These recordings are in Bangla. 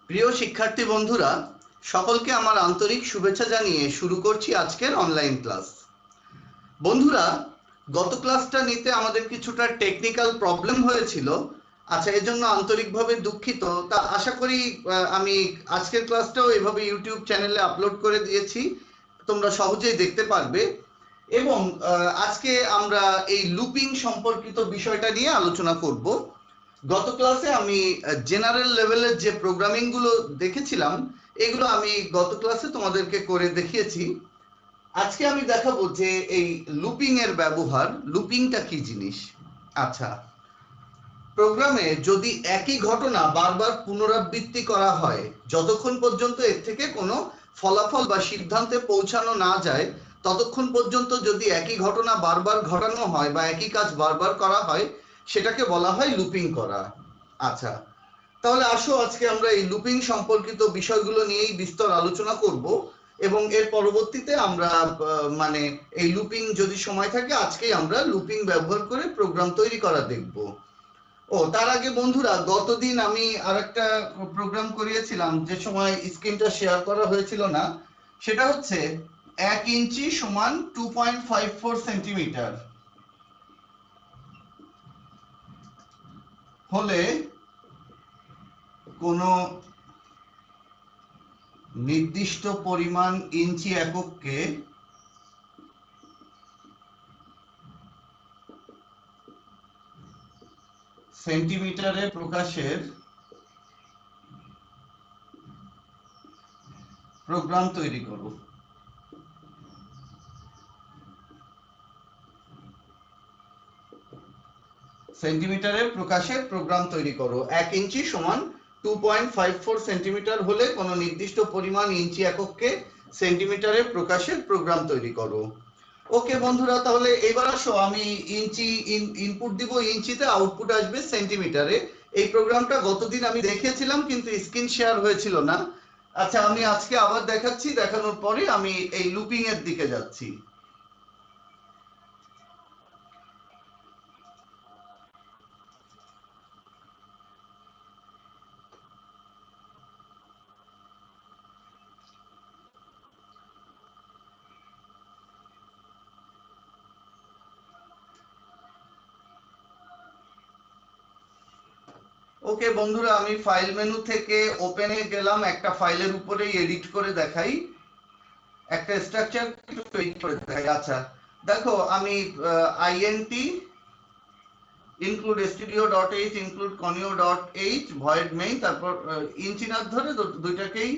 প্রিয় শিক্ষার্থী বন্ধুরা, সকলকে আমার আন্তরিক শুভেচ্ছা জানিয়ে শুরু করছি আজকের অনলাইন ক্লাস। বন্ধুরা, গত ক্লাসটা নিতে আমাদের কিছুটা টেকনিক্যাল প্রবলেম হয়েছিল। আচ্ছা, এজন্য আন্তরিকভাবে দুঃখিত। তা আশা করি আমি আজকের ক্লাসটাও এভাবে ইউটিউব চ্যানেলে আপলোড করে দিয়েছি, তোমরা সহজেই দেখতে পারবে। এবং আজকে আমরা এই লুপিং সম্পর্কিত বিষয়টা নিয়ে আলোচনা করব। গত ক্লাসে আমি জেনারেল লেভেলের যে প্রোগ্রামিং গুলো দেখেছিলাম, এগুলো আমি গত ক্লাসে তোমাদেরকে করে দেখিয়েছি। আজকে আমি দেখাবো যে এই লুপিং এর ব্যবহার, লুপিংটা কি জিনিস। আচ্ছা, প্রোগ্রামে যদি একই ঘটনা বারবার পুনরাবৃত্তি করা হয়, যতক্ষণ পর্যন্ত এর থেকে কোনো ফলাফল বা সিদ্ধান্তে পৌঁছানো না যায়, ততক্ষণ পর্যন্ত যদি একই ঘটনা বারবার ঘটানো হয় বা একই কাজ বারবার করা হয়, সেটাকে বলা হয় লুপিং করা। আচ্ছা, তাহলে আসো আজকে আমরা এই লুপিং সম্পর্কিত বিষয়গুলো নিয়েই বিস্তর আলোচনা করব এবং এর পরবর্তীতে আমরা মানে এই লুপিং যদি সময় থাকে আজকেই আমরা লুপিং ব্যবহার করে প্রোগ্রাম তৈরি করা দেখব। তার আগে বন্ধুরা, গতদিন আমি আরেকটা প্রোগ্রাম করিয়েছিলাম যে সময় স্ক্রিনটা শেয়ার করা হয়েছিল না, সেটা হচ্ছে 1 ইঞ্চি সমান 2.54 সেন্টিমিটার হলে কোনো নির্দিষ্ট পরিমাণ ইঞ্চি একককে সেন্টিমিটারে প্রকাশের প্রোগ্রাম তৈরি করো। সেন্টিমিটারে প্রকাশের প্রোগ্রাম তৈরি করো। 1 ইঞ্চি সমান 2.54 সেন্টিমিটার হলে কোনো নির্দিষ্ট পরিমাণ ইঞ্চি একককে সেন্টিমিটারে প্রকাশের প্রোগ্রাম তৈরি করো। ওকে বন্ধুরা, তাহলে এবার আসো আমি ইঞ্চি ইনপুট দিব ইঞ্চিতে, আউটপুট আসবে সেন্টিমিটারে। এই প্রোগ্রামটা গতদিন আমি দেখিয়েছিলাম কিন্তু স্ক্রিন শেয়ার হয়েছিল না। আচ্ছা, আমি আজকে আবার দেখাচ্ছি, দেখানোর পরে আমি এই লুপিং এর দিকে যাচ্ছি। ওকে বন্ধুরা, আমি ফাইল মেনু থেকে ওপেনে গেলাম, একটা ফাইলের উপরেই এডিট করে দেখাই, একটা স্ট্রাকচার তৈরি করে দেখাই। আচ্ছা দেখো, আমি int include studio.h include conio.h void main, তারপর ইঞ্চি না ধরে দুইটাকেই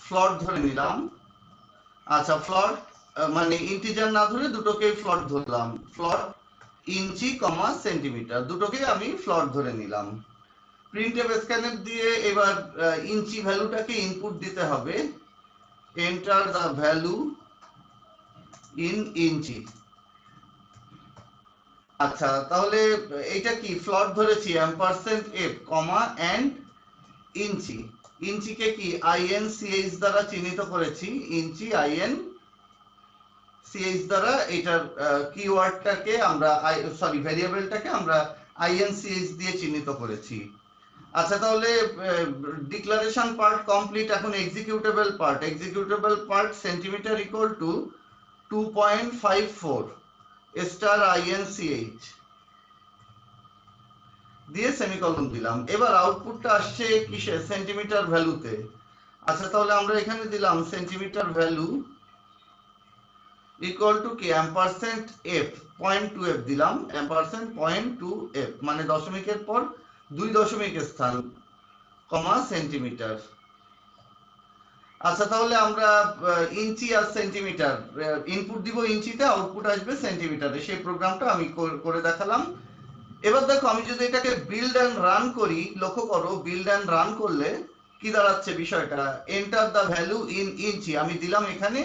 ফ্লোট ধরে নিলাম। আচ্ছা, ফ্লোট মানে ইন্টিজার না ধরে দুটোকেই ফ্লোট ধরলাম। ফ্লোট ইঞ্চি কমা সেন্টিমিটার দুটোকেই আমি ফ্লোট ধরে নিলাম। প্রিন্টএফ স্ক্যানফ দিয়ে এবার ইঞ্চি ভ্যালুটাকে ইনপুট দিতে হবে। এন্টার দ্য ভ্যালু ইন ইঞ্চি। আচ্ছা, তাহলে এইটা কি ফ্লোট ধরেছি $f, কমা এন্ড ইঞ্চি। ইঞ্চিকে কি INCH দ্বারা চিহ্নিত করেছি, ইঞ্চি INCH দ্বারা এটার কিওয়ার্ডটাকে আমরা ভ্যারিয়েবলটাকে আমরা INCH দিয়ে চিহ্নিত করেছি। আচ্ছা, তাহলে ডিক্লারেশন পার্ট কমপ্লিট। এখন executable part centimetre equal to 2.54 star INCH দিয়ে সেমিকলন দিলাম। এবার আউটপুটটা আসছে কিসে? সেন্টিমিটার ভ্যালুতে। আচ্ছা, তাহলে আমরা এখানে দিলাম সেন্টিমিটার ভ্যালু ইকুয়াল টু কি অ্যাম্পারস্যান্ড f, 0.2f দিলাম, অ্যাম্পারস্যান্ড 0.2f মানে দশমিকের পর 2 দশমিক স্থান, কমা সেন্টিমিটার। আচ্ছা, তাহলে আমরা ইঞ্চি আর সেন্টিমিটার ইনপুট দিব ইঞ্চিতে, আউটপুট আসবে সেন্টিমিটারে। সেই প্রোগ্রামটা আমি করে দেখালাম। এবার দেখো, আমি যদি এটাকে বিল্ড এন্ড রান করি, লক্ষ্য করো বিল্ড এন্ড রান করলে কি দাঁড়াচ্ছে বিষয়টা। এন্টার দ্য ভ্যালু ইন ইঞ্চি আমি দিলাম এখানে,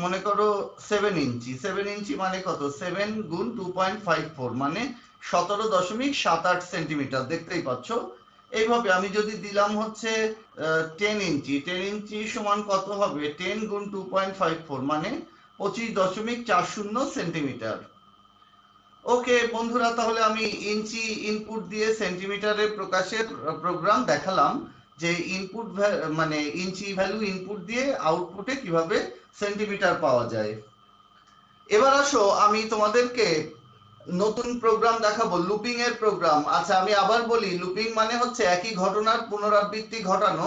মনে করো 7 ইঞ্চি। 7 ইঞ্চি মানে কত? 7 গুণ 2.54 মানে 17.78 সেন্টিমিটার, দেখতেই পাচ্ছ। এইভাবে আমি যদি দিলাম হচ্ছে 10 ইঞ্চি, 10 ইঞ্চি সমান কত হবে? 10 গুণ 2.54 মানে 25.40 সেন্টিমিটার। ওকে বন্ধুরা, তাহলে আমি ইঞ্চি ইনপুট দিয়ে সেন্টিমিটারে প্রকাশের প্রোগ্রাম দেখালাম। যে ইনপুট মানে ইঞ্চি ভ্যালু ইনপুট দিয়ে আউটপুটে কিভাবে সেন্টিমিটার পাওয়া যায়। এবার আসো আমি তোমাদেরকে নতুন প্রোগ্রাম দেখাবো, লুপিং এর প্রোগ্রাম। আচ্ছা আমি আবার বলি, লুপিং মানে হচ্ছে একই ঘটনার পুনরাবৃত্তি ঘটানো,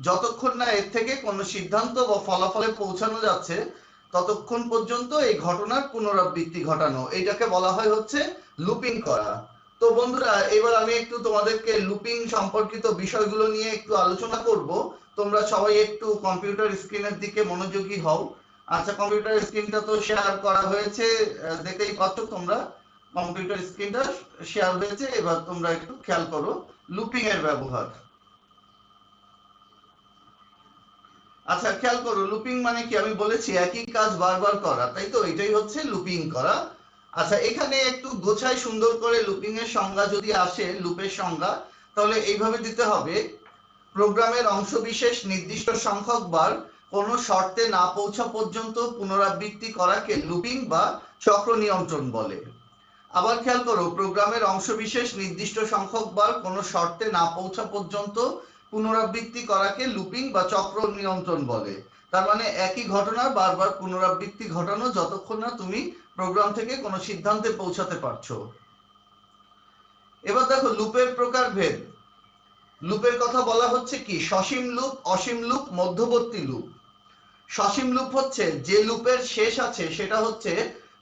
যতক্ষণ না এর থেকে কোনো সিদ্ধান্ত বা ফলাফলে পৌঁছানো যাচ্ছে ততক্ষণ পর্যন্ত এই ঘটনার পুনরাবৃত্তি ঘটানো, এইটাকে বলা হয় হচ্ছে লুপিং করা। তো বন্ধুরা এবার আমি একটু তোমাদেরকে লুপিং সম্পর্কিত বিষয়গুলো নিয়ে একটু আলোচনা করব। তোমরা সবাই একটু কম্পিউটার স্ক্রিনের দিকে মনোযোগী হও। আচ্ছা কম্পিউটার স্ক্রিনটা তো শেয়ার করা হয়েছে, দেখতেই পাচ্ছ তোমরা কম্পিউটার স্ক্রিনটা শেয়ার হয়েছে। এবার তোমরা একটু খেয়াল করো লুপিং এর ব্যবহার। আচ্ছা খেয়াল করো লুপিং মানে কি, আমি বলেছি একই কাজ বারবার করা, তাই তো, এটাই হচ্ছে লুপিং করা। আচ্ছা এখানে একটু গোছায় সুন্দর করে লুপিং এর সংজ্ঞা যদি আসে, লুপের সংজ্ঞা, তাহলে এইভাবে দিতে হবে: প্রোগ্রামের অংশবিশেষ নির্দিষ্ট সংখ্যক বার কোনো শর্তে না পৌঁছা পর্যন্ত পুনরাবৃত্তি করাকে লুপিং বা চক্র নিয়ন্ত্রণ বলে। আবার খেয়াল করো, প্রোগ্রামের অংশবিশেষ নির্দিষ্ট সংখ্যক বার কোনো শর্তে না পৌঁছা পর্যন্ত পুনরাবৃত্তি করাকে লুপিং বা চক্র নিয়ন্ত্রণ বলে। তার মানে একই ঘটনার বারবার পুনরাবৃত্তি ঘটানো যতক্ষণ না তুমি প্রোগ্রাম থেকে কোনো সিদ্ধান্তে পৌঁছাতে পারছো। এবার দেখো লুপের প্রকারভেদ। লুপের কথা বলা হচ্ছে কি, সসীম লুপ, অসীম লুপ, মধ্যবর্তী লুপ। সসীম লুপ হচ্ছে যে লুপের শেষ আছে সেটা হচ্ছে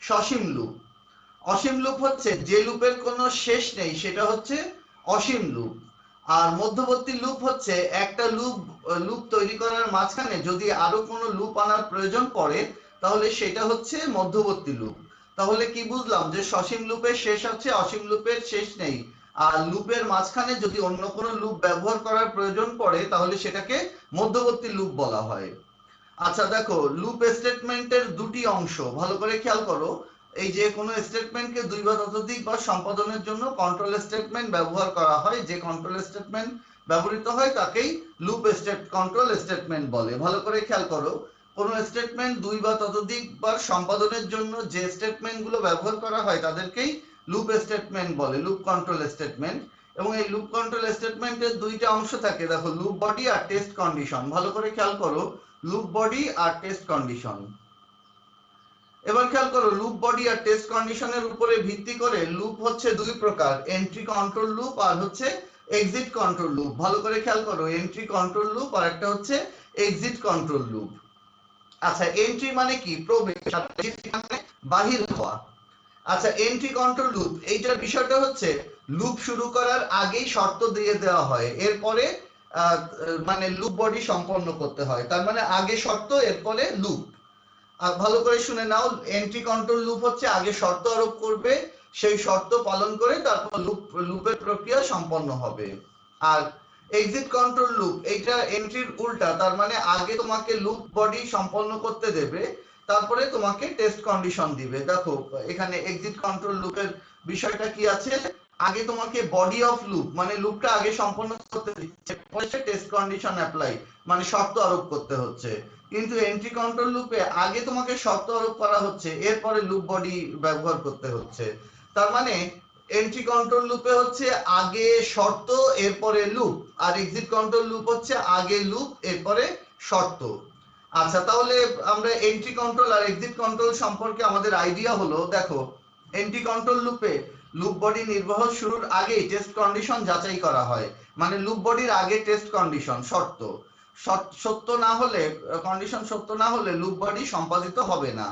সসীম লুপ। অসীম লুপ হচ্ছে যে লুপের কোনো শেষ নেই সেটা হচ্ছে অসীম লুপ। আর মধ্যবর্তী লুপ হচ্ছে একটা লুপ তৈরি করার মাঝখানে যদি আরো কোনো লুপ আনার প্রয়োজন পড়ে তাহলে সেটা হচ্ছে মধ্যবর্তী লুপ। তাহলে কি বুঝলাম, যে সসীম লুপের শেষ আছে, অসীম লুপের শেষ নেই, আর লুপের মাঝখানে যদি অন্য কোনো লুপ ব্যবহার করার প্রয়োজন পড়ে তাহলে সেটাকে মধ্যবর্তী লুপ বলা হয়। আচ্ছা দেখো লুপ স্টেটমেন্টের দুটি অংশ, ভালো করে খেয়াল করো। এই যে কোনো স্টেটমেন্টকে দুই বা ততোধিক বার সম্পাদনের জন্য কন্ট্রোল স্টেটমেন্ট ব্যবহার করা হয়, যে কন্ট্রোল স্টেটমেন্ট ব্যবহৃত হয় তাকেই লুপ কন্ট্রোল স্টেটমেন্ট বলে। ভালো করে খেয়াল করো, কোনো স্টেটমেন্ট দুই বা ততোধিক বার সম্পাদনের জন্য যে স্টেটমেন্ট গুলো ব্যবহার করা হয় তাদেরকেই লুপ স্টেটমেন্ট বলে, লুপ কন্ট্রোল স্টেটমেন্ট। এবং এই লুপ কন্ট্রোল স্টেটমেন্টের দুইটা অংশ থাকে, দেখো লুপ বডি আর টেস্ট কন্ডিশন। ভালো করে খেয়াল করো, লুপ বডি আর টেস্ট কন্ডিশন। এবার খেয়াল করো লুপ বডি আর টেস্ট কন্ডিশনের উপরে ভিত্তি করে লুপ হচ্ছে দুই প্রকার, এন্ট্রি কন্ট্রোল লুপ আর হচ্ছে এক্সিট কন্ট্রোল লুপ। ভালো করে খেয়াল করো, এন্ট্রি কন্ট্রোল লুপ আর একটা হচ্ছে এক্সিট কন্ট্রোল লুপ। আচ্ছা এন্ট্রি মানে কি, প্রবেশ, আর এক্সিট মানে বাহির হওয়া। আচ্ছা এন্ট্রি কন্ট্রোল লুপ, এইটার বিষয়টা হচ্ছে লুপ শুরু করার আগেই শর্ত দিয়ে দেওয়া হয়, এরপরে মানে লুপ বডি সম্পন্ন করতে হয়। তার মানে আগে শর্ত এরপরে লুপ। আর ভালো করে শুনে নাও, এন্ট্রি কন্ট্রোল লুপ হচ্ছে আগে শর্ত আরোপ করবে, সেই শর্ত পালন করে তারপর লুপের প্রক্রিয়া সম্পন্ন হবে। আর এক্সিট কন্ট্রোল লুপ, এইটা এন্ট্রির উল্টা, তার মানে আগে তোমাকে লুপ বডি সম্পন্ন করতে দেবে, তারপরে তোমাকে টেস্ট কন্ডিশন দিবে। দেখো এখানে এক্সিট কন্ট্রোল লুপের বিষয়টা কি আছে, আগে তোমাকে বডি অফ লুপ মানে লুপটা আগে সম্পন্ন করতে দিচ্ছে, পরে টেস্ট কন্ডিশন অ্যাপ্লাই মানে শর্ত আরোপ করতে হচ্ছে। কিন্তু এন্ট্রি কন্ট্রোল লুপে আগে তোমাকে শর্ত আরোপ করা হচ্ছে, এরপরে লুপ বডি ব্যবহার করতে হচ্ছে। তার মানে এন্ট্রি কন্ট্রোল লুপে হচ্ছে আগে শর্ত এরপরে লুপ, আর এক্সিট কন্ট্রোল লুপ হচ্ছে আগে লুপ এরপরে শর্ত। আচ্ছা তাহলে আমরা এন্ট্রি কন্ট্রোল আর এক্সিট কন্ট্রোল সম্পর্কে আমাদের আইডিয়া হলো। দেখো এন্ট্রি কন্ট্রোল লুপে লুপ বডি নির্বাহ শুরুর আগেই টেস্ট কন্ডিশন যাচাই করা হয়, মানে লুপ বডির আগে টেস্ট কন্ডিশন শর্ত সত্য না হলে, কন্ডিশন সত্য না হলে লুপ বডি সম্পাদিত হবে না।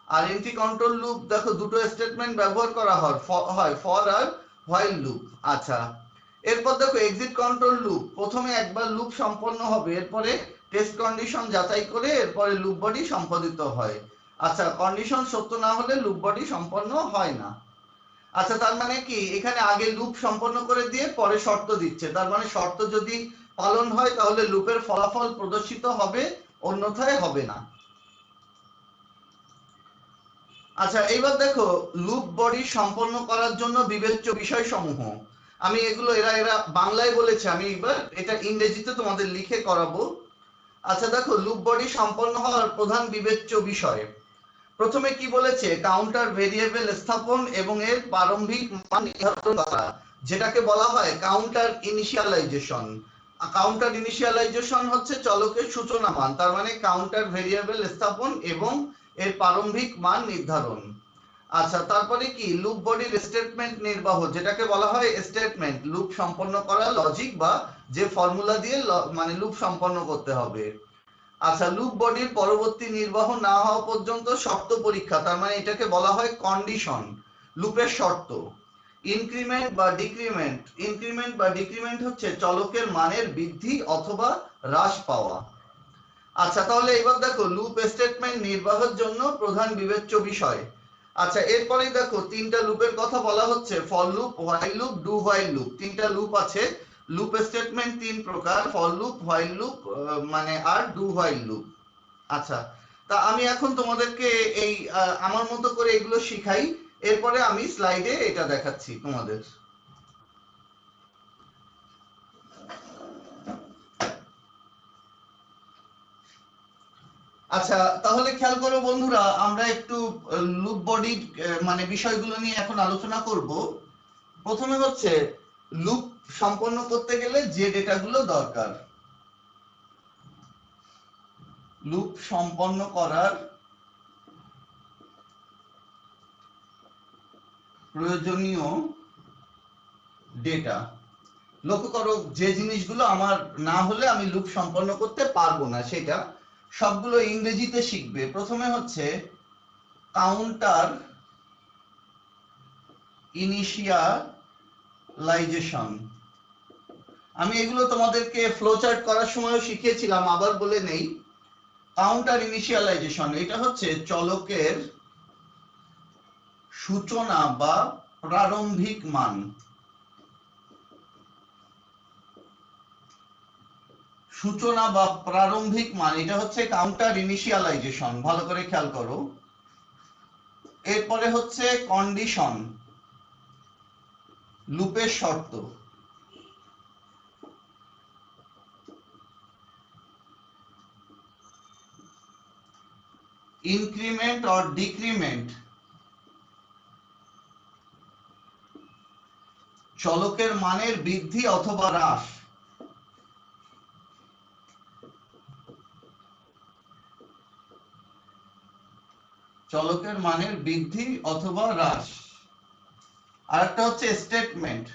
আর এন্ট্রি কন্ট্রোল লুপ দেখো দুটো স্টেটমেন্ট ব্যবহার করা হয়, ফর আর হোয়াইল লুপ। আচ্ছা এরপর দেখো এক্সিট কন্ট্রোল লুপ, প্রথমে একবার লুপ সম্পন্ন হবে, এরপরে টেস্ট কন্ডিশন যাচাই করে এরপরে লুপ বডি সম্পাদিত হয়। আচ্ছা কন্ডিশন সত্য না হলে লুপ বডি সম্পন্ন হয় না। আচ্ছা তার মানে কি, এখানে আগে লুপ সম্পন্ন করে দিয়ে পরে শর্ত দিচ্ছে, তার মানে শর্ত যদি পালন হয় তাহলে লুপের ফলাফল প্রদর্শিত হবে, অন্যথায় হবে না। আচ্ছা এইবার দেখো লুপ বডি সম্পন্ন করার জন্য বিবেচ্য বিষয় সমূহ, আমি এগুলো এরা বাংলায় বলেছে, আমি এবার এটা ইংরেজিতে তোমাদের লিখে করাবো। আচ্ছা দেখো লুপ বডি সম্পন্ন হওয়ার প্রধান বিবেচ্য বিষয়, প্রথমে কি বলেছে, কাউন্টার ভেরিয়েবল স্থাপন এবং এর প্রারম্ভিক মান নির্ধারণ করা, যেটাকে বলা হয় কাউন্টার ইনিশিয়ালাইজেশন। কাউন্টার ইনিশিয়ালাইজেশন হচ্ছে চলকের সূচনা মান, তার মানে কাউন্টার ভেরিয়েবল স্থাপন এবং এর প্রারম্ভিক মান নির্ধারণ। আচ্ছা, তারপরে কি লুপ বডির স্টেটমেন্ট নির্বাহ, যেটাকে বলা হয় স্টেটমেন্ট, লুপ সম্পন্ন করা লজিক বা যে ফর্মুলা দিয়ে মানে লুপ সম্পন্ন করতে হবে। আচ্ছা, লুপ বডির পরবর্তী নির্বাহ না হওয়া পর্যন্ত শর্ত পরীক্ষা, তার মানে এটাকে বলা হয় কন্ডিশন, লুপের শর্ত। ইনক্রিমেন্ট বা ডিক্রিমেন্ট, ইনক্রিমেন্ট বা ডিক্রিমেন্ট হচ্ছে চলকের মানের বৃদ্ধি অথবা হ্রাস পাওয়া। আচ্ছা, তাহলে এবার দেখো লুপ স্টেটমেন্ট নির্বাহের জন্য প্রধান বিবেচ্য বিষয়। আচ্ছা, এরপরেই দেখো তিনটা লুপের কথা বলা হচ্ছে, for loop, while loop, do while loop. তিনটা লুপ আছে। লুপ স্টেটমেন্ট তিন প্রকার, ফর লুপ, হোয়াইল লুপ মানে আর ডু হোয়াইল লুপ। আচ্ছা, তা আমি এখন তোমাদেরকে এই আমার মতো করে এগুলো শিখাই, এরপরে আমি স্লাইডে এটা দেখাচ্ছি তোমাদের। আচ্ছা, তাহলে খেয়াল করো বন্ধুরা, আমরা একটু লুপ বডি মানে বিষয়গুলো নিয়ে এখন আলোচনা করব। প্রথমে হচ্ছে লুপ সম্পন্ন করতে গেলে যে ডেটাগুলো দরকার, লুপ সম্পন্ন করার প্রয়োজনীয় ডেটা। লক্ষ্য করো, যে জিনিসগুলো আমার না হলে আমি লুপ সম্পন্ন করতে পারবো না, সেটা সবগুলো ইংরেজিতে শিখবে। প্রথমে হচ্ছে কাউন্টার ইনিশিয়ালাইজেশন। আমি এগুলো তোমাদেরকে ফ্লোচার্ট করার সময়ও শিখিয়েছিলাম, আবার বলে নেই। কাউন্টার ইনিশিয়ালাইজেশন এটা হচ্ছে চলকের সূচনা বা প্রারম্ভিক মান। সূচনা বা প্রারম্ভিক মান, এটা হচ্ছে কাউন্টার ইনিশিয়ালাইজেশন, ভালো করে খেয়াল করো। এরপরে হচ্ছে কন্ডিশন, লুপের শর্ত। ইনক্রিমেন্ট অর ডিক্রিমেন্ট, চলকের মানের বৃদ্ধি অথবা হ্রাস। চলকের মানের বৃদ্ধি অথবা হ্রাস। আরেকটা হচ্ছে স্টেটমেন্ট।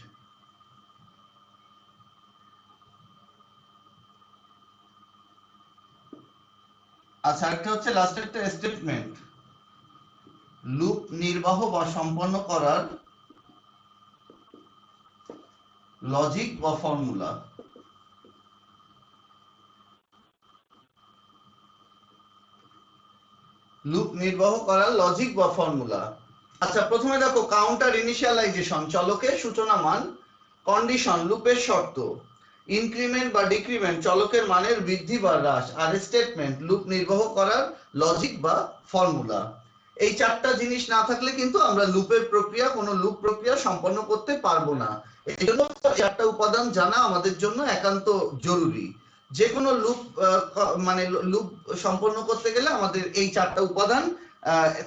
আচ্ছা, আরেকটা হচ্ছে লাস্ট একটা স্টেটমেন্ট, লুপ নির্বাহ বা সম্পন্ন করার লজিক বা ফর্মুলা। লুপ নির্বাহ করার লজিক বা ফর্মুলা। আচ্ছা, প্রথমে দেখো কাউন্টার ইনিশিয়ালাইজেশন, চলকের সূচনা মান। কন্ডিশন, লুপের শর্ত। ইনক্রিমেন্ট বা ডিক্রিমেন্ট, চলকের মানের বৃদ্ধি বা হ্রাস। আর স্টেটমেন্ট, লুপ নির্বাহ করার লজিক বা ফর্মুলা। এই চারটা জিনিস না থাকলে কিন্তু আমরা লুপের প্রক্রিয়া, কোনো লুপ প্রক্রিয়া সম্পন্ন করতে পারবো না। এই জন্য চারটা উপাদান জানা আমাদের জন্য একান্ত জরুরি। যে কোনো লুপ মানে লুপ সম্পন্ন করতে গেলে আমাদের এই চারটা উপাদান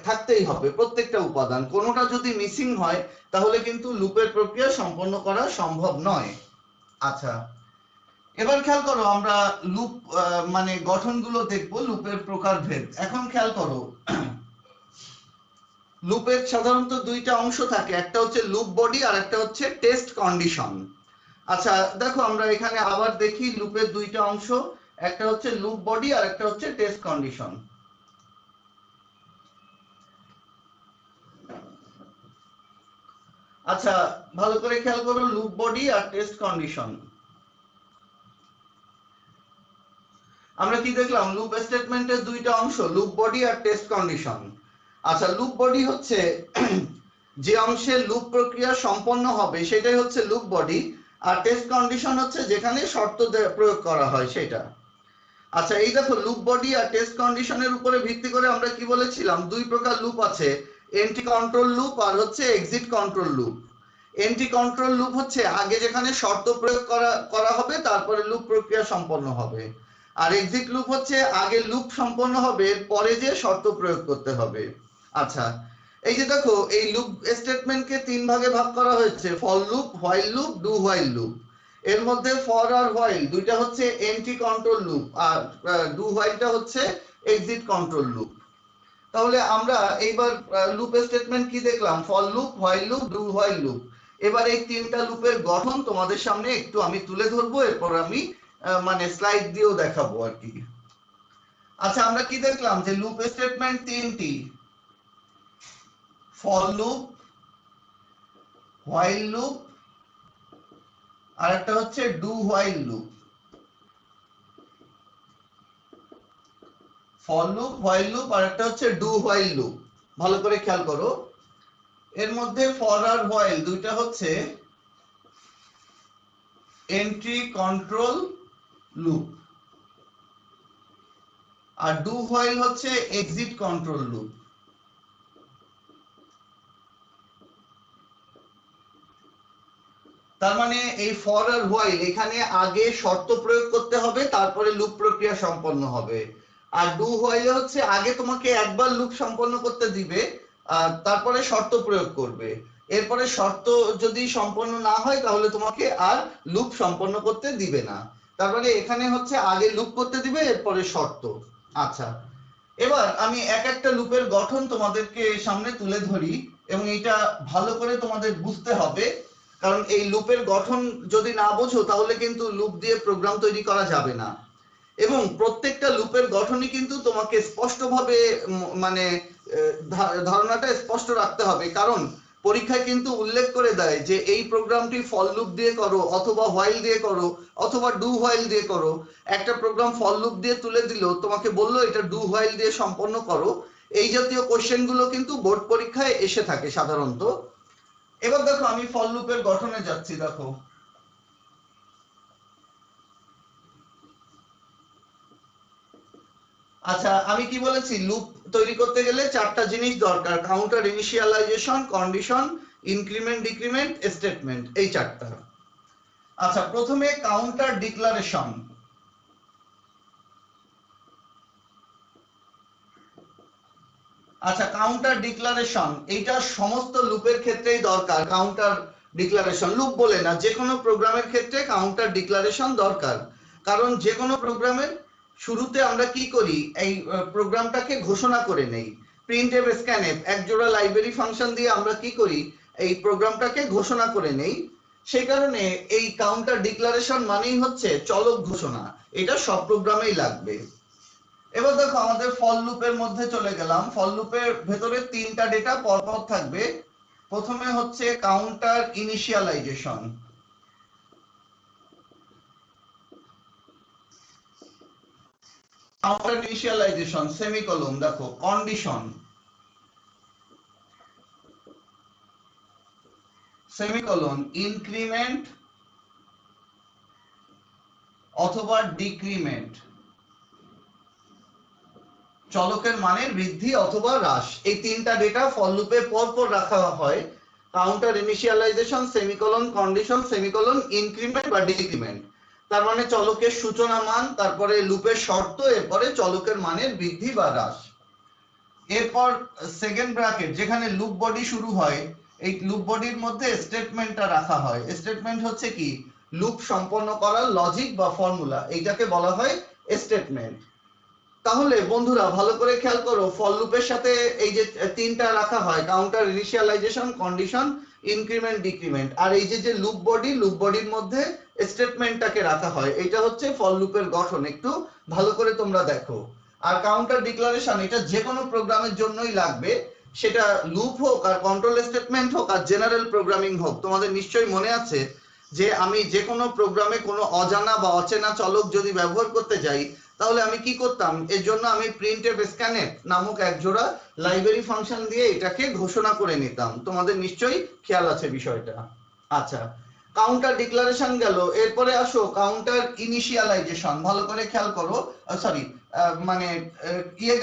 থাকতেই হবে, প্রত্যেকটা উপাদান। কোনোটা যদি মিসিং হয় তাহলে কিন্তু লুপের প্রক্রিয়া সম্পন্ন করা সম্ভব নয়। আচ্ছা, এবার খেয়াল করো, আমরা লুপ মানে গঠনগুলো দেখবো, লুপের প্রকারভেদ। এখন খেয়াল করো, লুপের সাধারণত দুইটা অংশ থাকে, একটা হচ্ছে লুপ বডি আর একটা হচ্ছে টেস্ট কন্ডিশন। আচ্ছা, দেখো আমরা এখানে আবার দেখি লুপের দুইটা অংশ, একটা হচ্ছে লুপ বডি আর একটা হচ্ছে টেস্ট কন্ডিশন। আচ্ছা, ভালো করে খেয়াল করো, লুপ বডি আর টেস্ট কন্ডিশন। আমরা কি দেখলাম, লুপ স্টেটমেন্টের দুইটা অংশ, লুপ বডি আর টেস্ট কন্ডিশন। আচ্ছা, লুপ বডি হচ্ছে যে অংশে লুপ প্রক্রিয়া সম্পন্ন হবে সেটাই হচ্ছে লুপ বডি, আর টেস্ট কন্ডিশন হচ্ছে যেখানে শর্ত প্রয়োগ করা হয় সেটা। আচ্ছা, এই দেখো লুপ বডি আর টেস্ট কন্ডিশনের উপরে ভিত্তি করে আমরা কি বলেছিলাম, দুই প্রকার লুপ আছে, এন্ট্রি কন্ট্রোল লুপ আর হচ্ছে exit control loop. Entry control loop হচ্ছে আগে যেখানে শর্ত প্রয়োগ করা হবে তারপরে লুপ প্রক্রিয়া সম্পন্ন হবে, আর এক্সিট লুপ হচ্ছে আগে লুপ সম্পন্ন হবে পরে যে শর্ত প্রয়োগ করতে হবে। আচ্ছা, এই যে দেখো এই লুপ স্টেটমেন্টকে তিন ভাগে ভাগ করা হয়েছে, for loop, while loop, do while loop. এর মধ্যে ফর আর হোয়াইল দুইটা হচ্ছে এন্ট্রি কন্ট্রোল লুপ, আর ডু হোয়াইলটা হচ্ছে এক্সিট কন্ট্রোল লুপ। তাহলে আমরা এইবার লুপ স্টেটমেন্ট কি দেখলাম? For loop, while loop, do while loop. এবার এই তিনটা লুপের গঠন তোমাদের সামনে একটু আমি তুলে ধরবো, এরপর আমি মানে স্লাইড দিয়েও দেখাবো আর কি। আচ্ছা, আমরা কি দেখলাম যে লুপ স্টেটমেন্ট তিনটি, ফর লুপ, হোয়াইল লুপ, আর একটা হচ্ছে do while loop. For loop, while loop, আর একটা হচ্ছে ডু হোয়াইল লুপ। ভালো করে খেয়াল করো, এর মধ্যে ফর আর হোয়াইল দুইটা হচ্ছে এন্ট্রি কন্ট্রোল লুপ, আর ডু হোয়াইল হচ্ছে এক্সিট কন্ট্রোল লুপ। তার মানে এই ফর আর হোয়াইল এখানে আগে শর্ত প্রয়োগ করতে হবে, তারপরে লুপ প্রক্রিয়া সম্পন্ন হবে। আর ডু হোয়াইল হচ্ছে আগে তোমাকে একবার লুপ সম্পন্ন করতে দিবে, তারপরে শর্ত প্রয়োগ করবে। এরপরে শর্ত যদি সম্পন্ন না হয় তাহলে তোমাকে আর লুপ সম্পন্ন করতে দিবে না। তার মানে এখানে হচ্ছে আগে লুপ করতে দিবে, এরপরে শর্ত। আচ্ছা, এবার আমি এক একটা লুপের গঠন তোমাদেরকে সামনে তুলে ধরি, এবং এটা ভালো করে তোমাদের বুঝতে হবে, কারণ এই লুপের গঠন যদি না বোঝো তাহলে কিন্তু লুপ দিয়ে প্রোগ্রাম তৈরি করা যাবে না। এবং প্রত্যেকটা লুপের গঠনই কিন্তু তোমাকে স্পষ্টভাবে মানে ধারণাটা স্পষ্ট রাখতে হবে, কারণ পরীক্ষায় কিন্তু উল্লেখ করে দেয় যে এই প্রোগ্রামটি ফর লুপ দিয়ে করো, অথবা হোয়াইল দিয়ে করো, অথবা ডু হোয়াইল দিয়ে করো। একটা প্রোগ্রাম ফর লুপ দিয়ে তুলে দিল, তোমাকে বললো এটা ডু হোয়াইল দিয়ে সম্পন্ন করো। এই জাতীয় কোশ্চেন গুলো কিন্তু বোর্ড পরীক্ষায় এসে থাকে সাধারণত। এবার দেখো, আমি ফর লুপের গঠনে যাচ্ছি। দেখো, আচ্ছা, আমি কি বলেছি? লুপ তৈরি করতে গেলে চারটা জিনিস দরকার: counter, initialisation, condition, increment, decrement, statement, এই চারটা। আচ্ছা, প্রথমে কাউন্টার ডিক্লারেশন। আচ্ছা, কাউন্টার ডিক্লারেশন এইটা সমস্ত লুপের ক্ষেত্রেই দরকার। কাউন্টার ডিক্লারেশন লুপ বলে না, যে কোনো প্রোগ্রামের ক্ষেত্রে কাউন্টার ডিক্লারেশন দরকার। কারণ যে কোনো প্রোগ্রামের শুরুতে আমরা কি করি? এই প্রোগ্রামটাকে ঘোষণা করে নেই। প্রিন্টএফ, স্ক্যানএফ এক জোড়া লাইব্রেরি ফাংশন দিয়ে আমরা কি করি? এই প্রোগ্রামটাকে ঘোষণা করে নেই। সেই কারণে এই কাউন্টার ডিক্লারেশন মানেই হচ্ছে চলক ঘোষণা। এটা সব প্রোগ্রামেই লাগবে। এবার দেখো, আমাদের ফর লুপের মধ্যে চলে গেলাম। ফর লুপের ভেতরে তিনটা ডেটা পরপর থাকবে। প্রথমে হচ্ছে counter initialisation, counter initialisation semicolon, দেখো কন্ডিশন, সেমিকোলন, ইনক্রিমেন্ট অথবা ডিক্রিমেন্ট, চলকের মানের বৃদ্ধি অথবা হ্রাস। এই তিনটা ডেটা ফর লুপে পরপর রাখা হয়: counter initialisation, semicolon, condition, semicolon, increment বা ডিক্রিমেন্ট। তার মানে চলকের সূচনা মান, তারপরে লুপের শর্ত, এরপরে চলকের মানের বৃদ্ধি বা হ্রাস। এরপর সেকেন্ড ব্র্যাকেট, যেখানে লুপ বডি শুরু হয়, এই লুপ বডির মধ্যে স্টেটমেন্টটা রাখা হয়। স্টেটমেন্ট হচ্ছে কি? লুপ সম্পন্ন করার লজিক বা ফর্মুলা, এইটাকে বলা হয় স্টেটমেন্ট। তাহলে বন্ধুরা ভালো করে খেয়াল করো, ফর লুপের সাথে এই যে তিনটা রাখা হয়: counter initialisation, condition, increment, decrement. আর এই যে লুপ বডি, লুপ বডির মধ্যে স্টেটমেন্টটাকে রাখা হয়। এটা হচ্ছে ফর লুপের গঠন। একটু ভালো করে তোমরা দেখো। আর কাউন্টার ডিক্লারেশন এটা যে কোনো প্রোগ্রামের জন্যই লাগবে, সেটা লুপ হোক, আর কন্ট্রোল স্টেটমেন্ট হোক, আর জেনারেল প্রোগ্রামিং হোক। তোমাদের নিশ্চয়ই মনে আছে যে আমি যে কোনো প্রোগ্রামে কোনো অজানা বা অচেনা চলক যদি ব্যবহার করতে যাই, তাহলে আমি কি করতাম? এর জন্য আমি প্রিন্টএফ, স্ক্যানএফ নামক এক জোড়া লাইব্রেরি ফাংশন দিয়ে এটাকে ঘোষণা করে নিতাম। তোমাদের নিশ্চয়ই খেয়াল আছে বিষয়টা। আচ্ছা, কাউন্টার ডিক্লারেশন গেল। এরপরে আসো কাউন্টার ইনিশিয়ালাইজেশন। ভালো করে খেয়াল করো, সরি, মানে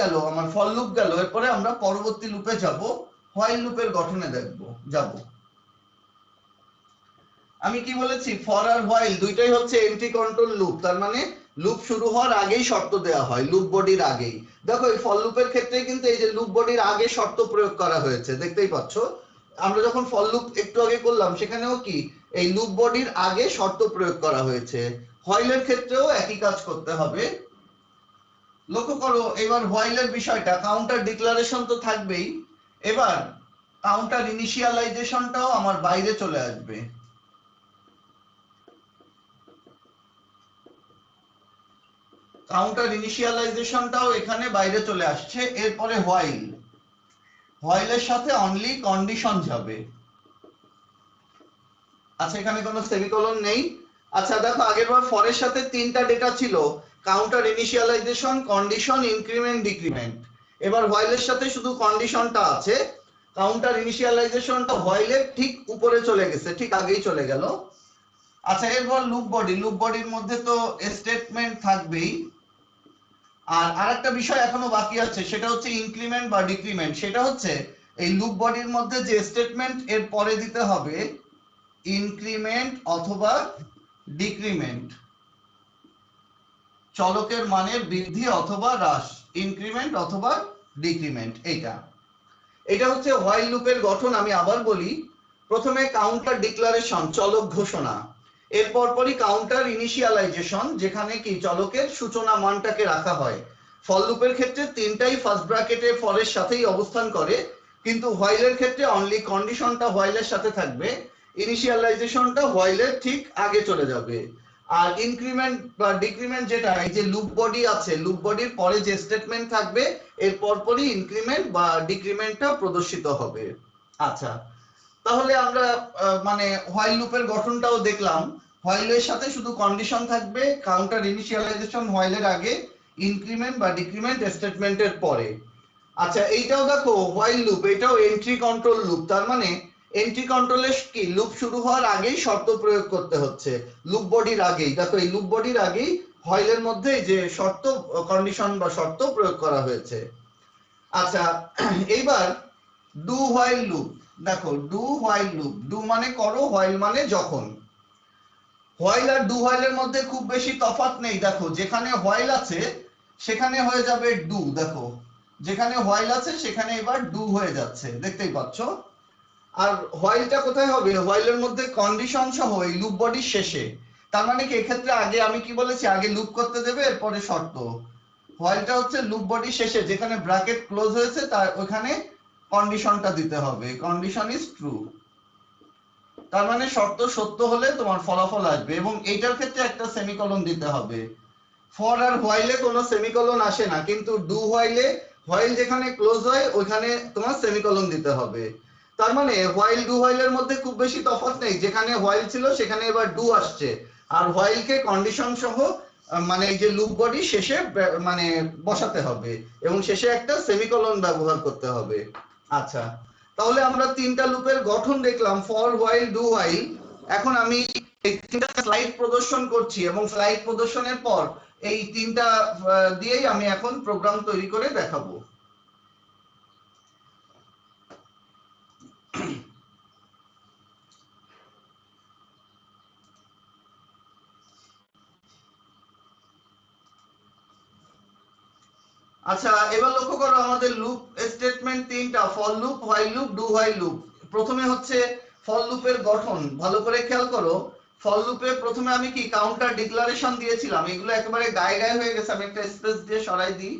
গেল আমার ফর লুপ গেল। এরপরে আমরা পরবর্তী লুপে যাব, হোয়াইল লুপের গঠনে যাব। আমি কি বলেছি? ফর আর হোয়াইল দুইটাই হচ্ছে এন্ট্রি কন্ট্রোল লুপ। তার মানে লুপ শুরু হওয়ার আগেই শর্ত দেওয়া হয়, লুপ বডির আগেই। দেখো, এই ফর লুপের ক্ষেত্রে কিন্তু এই যে লুপ বডির আগে শর্ত প্রয়োগ করা হয়েছে, দেখতেই পাচ্ছ। আমরা যখন ফর লুপ একটু আগে করলাম, সেখানেও কি এই লুপ বডির আগে শর্ত প্রয়োগ করা হয়েছে। হোয়াইলের ক্ষেত্রেও একই কাজ করতে হবে। লক্ষ্য করো এবার হোয়াইলের বিষয়টা, কাউন্টার ডিক্লারেশন তো থাকবেই, এবার কাউন্টার ইনিশিয়ালাইজেশনটাও আমার বাইরে চলে আসবে। কাউন্টার ইনিশিয়ালাইজেশনটাও এখানে বাইরে চলে আসছে। এরপরে হোয়াইল, হোয়াইলের সাথে অনলি কন্ডিশন যাবে। আচ্ছা এখানে কোনো সেমিকোলন নেই। আচ্ছা দেখো আগেরবার ফরের সাথে তিনটা ডেটা ছিল, counter initialisation, condition, increment, decrement. এবার হোয়াইলের সাথে শুধু কন্ডিশনটা আছে। কাউন্টার ইনিশিয়ালাইজেশনটা হোয়াইলের ঠিক উপরে চলে গেছে, ঠিক আগেই চলে গেল। আচ্ছা এরপর লুপ বডি, লুপ বডির মধ্যে তো স্টেটমেন্ট থাকবেই। আর আরেকটা বিষয় এখনো বাকি আছে, সেটা হচ্ছে ইনক্রিমেন্ট বা ডিক্রিমেন্ট। সেটা হচ্ছে এই লুপ বডির মধ্যে যে স্টেটমেন্ট এর পরে দিতে হবে ইনক্রিমেন্ট অথবা ডিক্রিমেন্ট, চলকের মানের বৃদ্ধি অথবা হ্রাস, ইনক্রিমেন্ট অথবা ডিক্রিমেন্ট। এটা হচ্ছে হোয়াইল লুপের গঠন। আমি আবার বলি, প্রথমে কাউন্টার ডিক্লারেশন, চলক ঘোষণা, এরপর পরই কাউন্টার ইনিশিয়ালাইজেশন, যেখানে কি চলকের সূচনা মানটাকে রাখা হয়। ফর লুপের ক্ষেত্রে তিনটাই ফার্স্ট ব্র্যাকেটে ফরের সাথেই অবস্থান করে, কিন্তু হোয়াইলের ক্ষেত্রে অনলি কন্ডিশনটা হোয়াইলের সাথে থাকবে, ইনিশিয়ালাইজেশনটা হোয়াইলের ঠিক আগে চলে যাবে। আর ইনক্রিমেন্ট বা ডিক্রিমেন্ট যেটা, এই যে লুপ বডি আছে, লুপ বডির পরে যে স্টেটমেন্ট থাকবে এর পরপরই ইনক্রিমেন্ট বা ডিক্রিমেন্টটা প্রদর্শিত হবে। আচ্ছা তাহলে আমরা মানে হোয়াইল লুপের গঠনটাও দেখলাম। হোয়াইলের সাথে শুধু কন্ডিশন থাকবে, কাউন্টার ইনিশিয়ালাইজেশন হোয়াইলের আগে, ইনক্রিমেন্ট বা ডিক্রিমেন্ট স্টেটমেন্টের পরে। আচ্ছা এইটাও দেখো হোয়াইল লুপ, এটাও এন্ট্রি কন্ট্রোল লুপ। তার মানে এন্ট্রি কন্ট্রোলে কি লুপ শুরু হওয়ার আগেই শর্ত প্রয়োগ করতে হচ্ছে, লুপ বডির আগেই। দেখো এই লুপ বডির আগেই হোয়াইলের মধ্যে যে শর্ত, কন্ডিশন বা শর্ত প্রয়োগ করা হয়েছে। আচ্ছা এইবার ডু হোয়াইল লুপ। দেখো ডু হোয়াইল লুপ, ডু মানে করো, হোয়াইল মানে যখন। হোয়াইল আর ডু হোয়াইলের মধ্যে খুব বেশি তফাৎ নেই। দেখো যেখানে হোয়াইল আছে সেখানে হয়ে যাবে ডু, দেখো যেখানে হোয়াইল আছে সেখানে এবার ডু হয়ে যাচ্ছে, দেখতেই পাচ্ছ। আর হোয়াইলটা কোথায় হবে, হোয়াইলের মধ্যে কন্ডিশন সহ এই লুপ বডির শেষে। তার মানে কি এক্ষেত্রে আগে আমি কি বলেছি, আগে লুপ করতে দেবে এরপরে শর্ত। হোয়াইলটা হচ্ছে লুপ বডি শেষে, যেখানে ব্র্যাকেট ক্লোজ হয়েছে তার ওখানে কন্ডিশনটা দিতে হবে, কন্ডিশন ইজ ট্রু। তার মানে শর্ত সত্য হলে তোমার ফলাফল আসবে, এবং এইটার ক্ষেত্রে একটা সেমিকোলন দিতে হবে। ফর আর হোয়াইলে কোনো সেমিকোলন আসে না, কিন্তু ডু হোয়াইলে হোয়াইল যেখানে ক্লোজ হয় ওইখানে তোমার সেমিকোলন দিতে হবে। তার মানে হোয়াইল ডু হোয়াইলের মধ্যে খুব বেশি তফাৎ নেই, যেখানে হোয়াইল ছিল সেখানে এবার ডু আসছে। আর হোয়াইলকে কন্ডিশন সহ মানে এই যে লুপ বডি শেষে মানে বসাতে হবে, এবং শেষে একটা সেমিকোলন ব্যবহার করতে হবে। আচ্ছা তাহলে আমরা তিনটা লুপের গঠন দেখলাম, ফর, হোয়াইল, ডু হোয়াইল। এখন আমি এই তিনটা স্লাইড প্রদর্শন করছি, এবং স্লাইড প্রদর্শনের পর এই তিনটা দিয়েই আমি এখন প্রোগ্রাম তৈরি করে দেখাবো। আচ্ছা এবার লক্ষ্য করো আমাদের লুপ স্টেটমেন্ট তিনটা, for loop, while loop, do while loop. প্রথমে হচ্ছে ফর লুপের গঠন, ভালো করে খেয়াল করো। ফর লুপে প্রথমে আমি কি কাউন্টার ডিক্লারেশন দিয়েছিলাম, এগুলো একেবারে গায়ে গায়ে হয়ে গেছে, আমি একটা স্পেস দিয়ে সরাই দিই।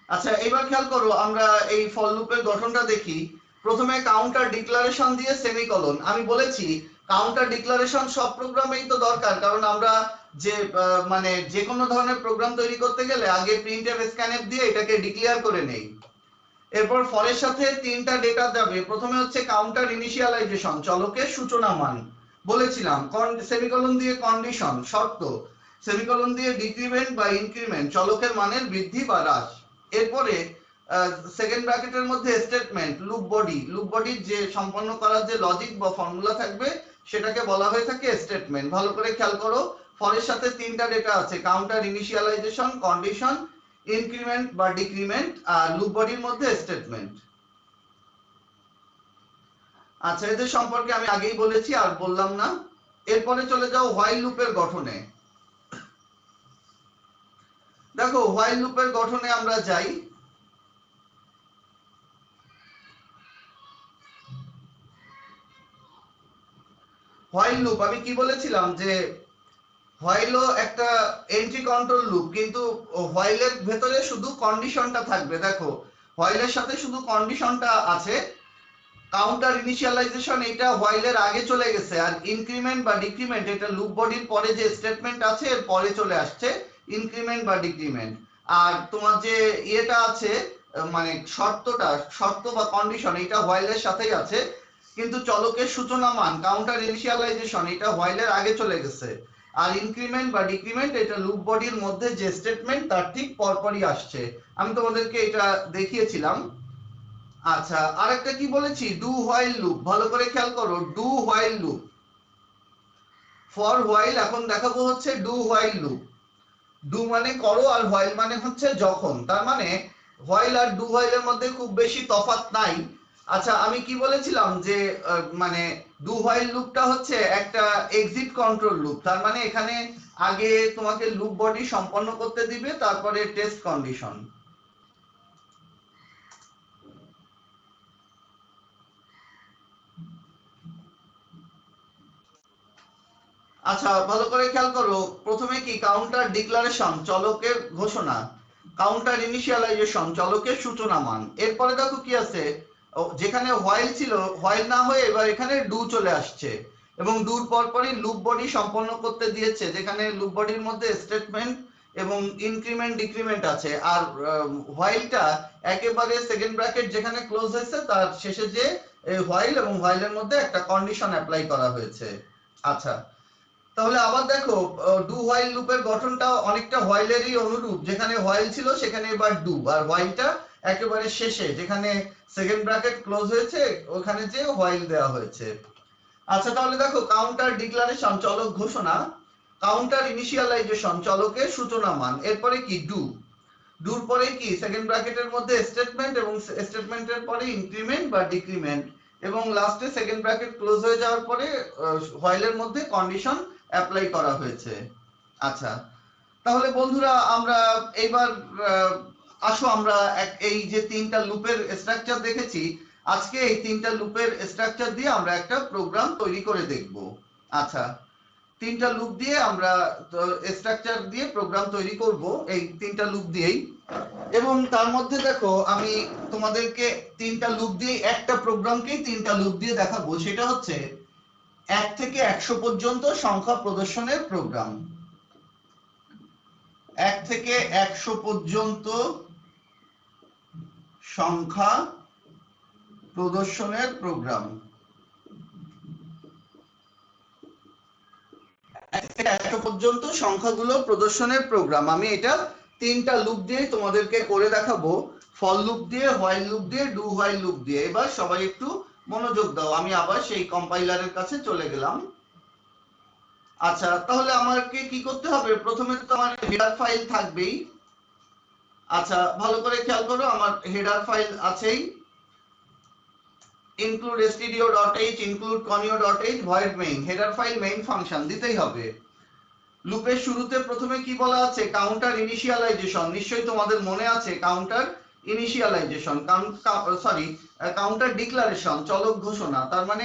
আচ্ছা এবার খেয়াল করো আমরা এই ফর লুপের গঠনটা দেখি। প্রথমে কাউন্টার ডিক্লারেশন দিয়ে সেমিকোলন। আমি বলেছি কাউন্টার ডিক্লারেশন সব প্রোগ্রামেই তো দরকার, কারণ আমরা যে মানে যে কোনো ধরনের প্রোগ্রাম তৈরি করতে গেলে আগে প্রিন্টএফ স্ক্যানএফ দিয়ে এটাকে ডিক্লেয়ার করে নেই। এরপর ফরের সাথে তিনটা ডেটা যাবে। প্রথমে হচ্ছে কাউন্টার ইনিশিয়ালাইজেশন, চলকের সূচনা মান বলেছিলাম, সেমিকোলন দিয়ে কন্ডিশন, শর্ত, সেমিকোলন দিয়ে ডিক্রিমেন্ট বা ইনক্রিমেন্ট, চলকের মানের বৃদ্ধি বা হ্রাস। এরপরে সেকেন্ড ব্র্যাকেটের মধ্যে স্টেটমেন্ট, লুপ বডি, লুপ বডির যে সম্পন্ন করার যে লজিক বা ফর্মুলা থাকবে সেটাকে বলা হয়ে থাকে স্টেটমেন্ট। ভালো করে খেয়াল করো, ফরের সাথে তিনটা ডেটা আছে, কাউন্টার ইনিশিয়ালাইজেশন, কন্ডিশন, ইনক্রিমেন্ট বা ডিক্রিমেন্ট, আর লুপ বডির মধ্যে স্টেটমেন্ট। আচ্ছা, এদের সম্পর্কে আমি আগেই বলেছি, আর বললাম না। এরপরে চলে যাও হোয়াইল লুপের গঠনে। দেখো হোয়াইল লুপের গঠনে আমরা যাই। হোয়াইল লুপ আমি কি বলেছিলাম যে হোয়াইলও একটা এন্ট্রি কন্ট্রোল লুপ, কিন্তু হোয়াইলের ভেতরে শুধু কন্ডিশনটা থাকবে। দেখো হোয়াইলের সাথে শুধু কন্ডিশনটা আছে। কাউন্টার ইনিশিয়ালাইজেশন এটা হোয়াইলের আগে চলে গেছে, আর ইনক্রিমেন্ট বা ডিক্রিমেন্ট এটা লুপ বডির পরে যে স্টেটমেন্ট আছে এর পরে চলে আসছে ইনক্রিমেন্ট বা ডিক্রিমেন্ট। আর তোমার যে ইয়েটা আছে মানে শর্ত বা কন্ডিশন এটা হোয়াইলের সাথেই আছে, কিন্তু চলকের সূচনা মান কাউন্টার ইনিশিয়ালাইজেশন এটা হোয়াইলের আগে চলে গেছে। আর ইনক্রিমেন্ট বা ডিক্রিমেন্ট এটা লুপ বডির মধ্যে যে স্টেটমেন্ট তার ঠিক পরপরই আসছে। আমি তোমাদেরকে এটা দেখিয়েছিলাম। আচ্ছা, আরেকটা কি বলেছি, ডু হোয়াইল লুপ। ভালো করে খেয়াল করো, do while loop. For while এখন দেখাবো হচ্ছে ডু হোয়াইল লুপ। ডু মানে করো, আর হোয়াইল মানে হচ্ছে যখন। তার মানে হোয়াইল আর ডু হোয়াইলের মধ্যে খুব বেশি তফাৎ নাই। আচ্ছা, আমি কি বলেছিলাম যে মানে ডু হোয়াইল লুপটা হচ্ছে একটা এক্সিট কন্ট্রোল লুপ। তার মানে এখানে আগে তোমাকে লুপ বডি সম্পন্ন করতে দিবে, তারপরে টেস্ট কন্ডিশন। আচ্ছা, ভালো করে খেয়াল করো, প্রথমে কি কাউন্টার ডিক্লারেশন চলকের ঘোষণা, কাউন্টার ইনিশিয়ালাইজেশন চলকের সূচনা মান। এরপরে দেখো কি আছে, যেখানে হোয়াইল ছিল হোয়াইল না হয়ে এবার এখানে ডু চলে আসছে, এবং ডুর পরপরই লুপ বডি সম্পন্ন করতে দিয়েছে, যেখানে লুপ বডির মধ্যে স্টেটমেন্ট এবং ইনক্রিমেন্ট ডিক্রিমেন্ট আছে। আর হোয়াইলটা একেবারে সেকেন্ড ব্র্যাকেট যেখানে ক্লোজ হয়েছে তার শেষে যে হোয়াইল এবং হোয়াইলের মধ্যে একটা কন্ডিশন অ্যাপ্লাই করা হয়েছে। আচ্ছা, তাহলে আবার দেখো ডু হোয়াইল লুপের গঠনটা অনেকটা হোয়াইলেরই অনুরূপ। যেখানে হোয়াইল ছিল সেখানে এবার ডু, আর হোয়াইলটা একেবারে শেষে যেখানে সেকেন্ড ব্র্যাকেট ক্লোজ হয়েছে ওখানে যে হোয়াইল দেওয়া হয়েছে। আচ্ছা, তাহলে দেখো কাউন্টার ডিক্লারেশন চলক ঘোষণা, কাউন্টার ইনিশিয়ালাইজেশন চলকের সূচনা মান, এরপরে কি ডু, ডুর পরে কি সেকেন্ড ব্র্যাকেটের মধ্যে স্টেটমেন্ট এবং স্টেটমেন্টের পরে ইনক্রিমেন্ট বা ডিক্রিমেন্ট, এবং লাস্টে সেকেন্ড ব্র্যাকেট ক্লোজ হয়ে যাওয়ার পরে হোয়াইলের মধ্যে কন্ডিশন অ্যাপ্লাই করা হয়েছে। আচ্ছা, তাহলে বন্ধুরা আমরা এইবার আসো আমরা এই যে তিনটা লুপের স্ট্রাকচার দেখেছি, আজকে এই তিনটা লুপের স্ট্রাকচার দিয়ে আমরা একটা প্রোগ্রাম তৈরি করে দেখব। আচ্ছা, তিনটা লুপ দিয়ে আমরা স্ট্রাকচার দিয়ে প্রোগ্রাম তৈরি করব এই তিনটা লুপ দিয়েই। এবং তার মধ্যে দেখো আমি তোমাদেরকে তিনটা লুপ দিয়ে একটা প্রোগ্রামকেই তিনটা লুপ দিয়ে দেখাবো, সেটা হচ্ছে 1 থেকে 100 পর্যন্ত সংখ্যা প্রদর্শনের প্রোগ্রাম। 1 থেকে 100 পর্যন্ত সংখ্যা প্রদর্শনের প্রোগ্রাম। 1 থেকে 100 পর্যন্ত সংখ্যাগুলো প্রদর্শনের প্রোগ্রাম আমি এটা তিনটা লুপ দিয়ে তোমাদেরকে করে দেখাবো, ফর লুপ দিয়ে, হোয়াইল লুপ দিয়ে, ডু হোয়াইল লুপ দিয়ে। এবার সবাই একটু মনোযোগ দাও, আমি আবার সেই কম্পাইলারের কাছে চলে গেলাম। আচ্ছা, তাহলে আমাকে কি করতে হবে, প্রথমে তো আমার হেডার ফাইল থাকবেই। আচ্ছা, ভালো করে খেয়াল করো, আমার হেডার ফাইল আছেই, include stdio.h, include conio.h, void main, header file main function দিতেই হবে। লুপের শুরুতে প্রথমে কি বলা আছে, কাউন্টার ইনিশিয়ালাইজেশন। নিশ্চয়ই তোমাদের মনে আছে counter initialisation, sorry counter declaration চলক ঘোষণা, তার মানে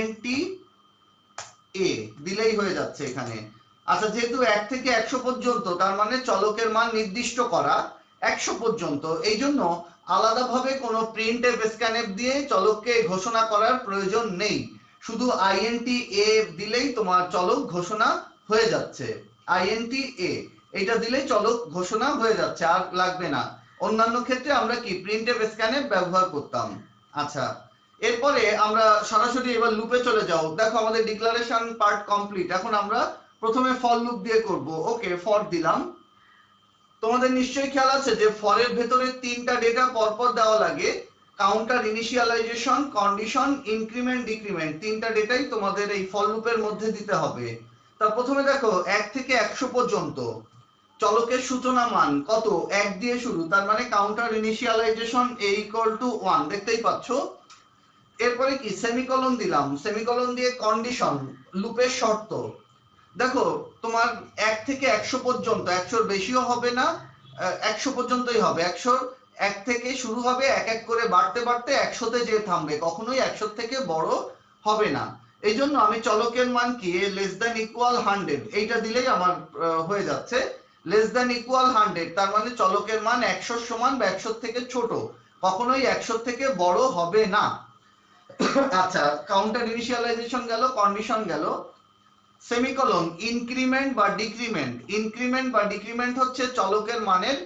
int a দিলেই হয়ে যাচ্ছে এখানে। আচ্ছা, যেহেতু 1 থেকে 100 পর্যন্ত তার মানে চলকের মান নির্দিষ্ট করা 100 পর্যন্ত, এই জন্য আলাদাভাবে কোনো প্রিন্টএফ স্ক্যানএফ দিয়ে চলককে ঘোষণা করার প্রয়োজন নেই। শুধু int a দিলেই তোমার চলক ঘোষণা হয়ে যাচ্ছে। int a এটা দিলেই চলক ঘোষণা হয়ে যাচ্ছে, আর লাগবে না। অন্যান্য ক্ষেত্রে আমরা কি প্রিন্টএফ স্ক্যানএফ ব্যবহার করতাম। আচ্ছা, এরপরে আমরা সরাসরি এবার লুপে চলে যাও। দেখো আমাদের ডিক্লারেশন পার্ট কমপ্লিট। এখন আমরা প্রথমে ফর লুপ দিয়ে করব। ওকে, ফর দিলাম। তোমাদের নিশ্চয়ই খেয়াল আছে যে ফরের ভেতরে তিনটা ডেটা পরপর দেওয়া লাগে, counter initialisation, condition, increment, decrement, তিনটা ডেটাই তোমাদের এই ফর লুপের মধ্যে দিতে হবে। তা প্রথমে দেখো 1 থেকে 100 পর্যন্ত চলকের সূচনা মান কত, 1 দিয়ে শুরু, তার মানে কাউন্টার ইনিশিয়ালাইজেশন a = 1, দেখতেই পাচ্ছ। এরপরে কি সেমিকোলন দিলাম, সেমিকোলন দিয়ে কন্ডিশন, লুপের শর্ত। দেখো তোমার 1 থেকে 100 পর্যন্ত, 100-র বেশিও হবে না, 100 পর্যন্তই হবে। 1 থেকে শুরু হবে, এক এক করে বাড়তে বাড়তে 100-তে যে থামবে, কখনোই 100 থেকে বড় হবে না। এই জন্য আমি চলকের মান কি লেস দ্যান ইকুয়াল 100 এইটা দিলেই আমার হয়ে যাচ্ছে। লেস দ্যান ইকুয়াল 100 তার মানে চলকের মান 100 সমান বা 100 থেকে ছোট, কখনোই 100 থেকে বড় হবে না। আচ্ছা, কাউন্টার ইনিশিয়ালাইজেশন গেল, কন্ডিশন গেল। সেমিকোলন ইনক্রিমেন্ট বা ডিক্রিমেন্ট, ইনক্রিমেন্ট বা ডিক্রিমেন্ট হচ্ছে চলকের মানের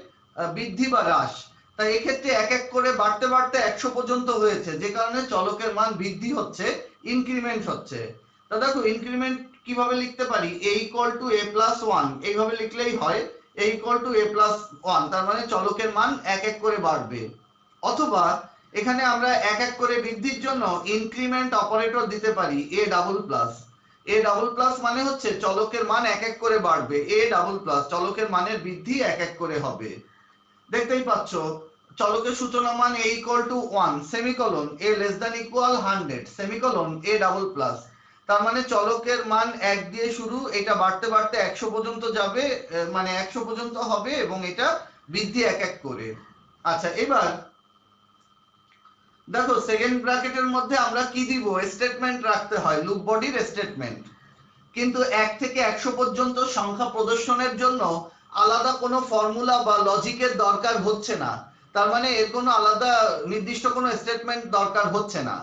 বৃদ্ধি বা হ্রাস। তাই এক্ষেত্রে এক এক করে বাড়তে বাড়তে 100 পর্যন্ত হয়েছে, যে কারণে চলকের মান বৃদ্ধি হচ্ছে, ইনক্রিমেন্ট হচ্ছে। তা দেখো ইনক্রিমেন্ট কিভাবে লিখতে পারি, a equal two a plus 1 এইভাবে লিখলেই হয়। a equal two a plus 1 তার মানে চলকের মান এক এক করে বাড়বে। অথবা এখানে আমরা এক এক করে বৃদ্ধির জন্য ইনক্রিমেন্ট অপারেটর দিতে পারি a double plus. a double plus মানে হচ্ছে চলকের মান এক এক করে বাড়বে, a ডাবল প্লাস চলকের মানের বৃদ্ধি এক এক করে হবে। দেখতেই পাচ্ছ চলকের সূচনা মান a equal to 1 semicolon a less than equal 100 semicolon a double plus. তার মানে চলকের মান 1 দিয়ে শুরু, এটা বাড়তে বাড়তে 100 পর্যন্ত যাবে, মানে 100 পর্যন্ত হবে এবং এটা বৃদ্ধি এক এক করে। আচ্ছা, এবার দেখো সেকেন্ড ব্র্যাকেটের মধ্যে আমরা কি দিব, স্টেটমেন্ট রাখতে হয়, লুপ বডির স্টেটমেন্ট। কিন্তু 1 থেকে 100 পর্যন্ত সংখ্যা প্রদর্শনের জন্য আলাদা কোনো ফর্মুলা বা লজিকের দরকার হচ্ছে না। তার মানে এর কোনো আলাদা নির্দিষ্ট কোনো স্টেটমেন্ট দরকার হচ্ছে না,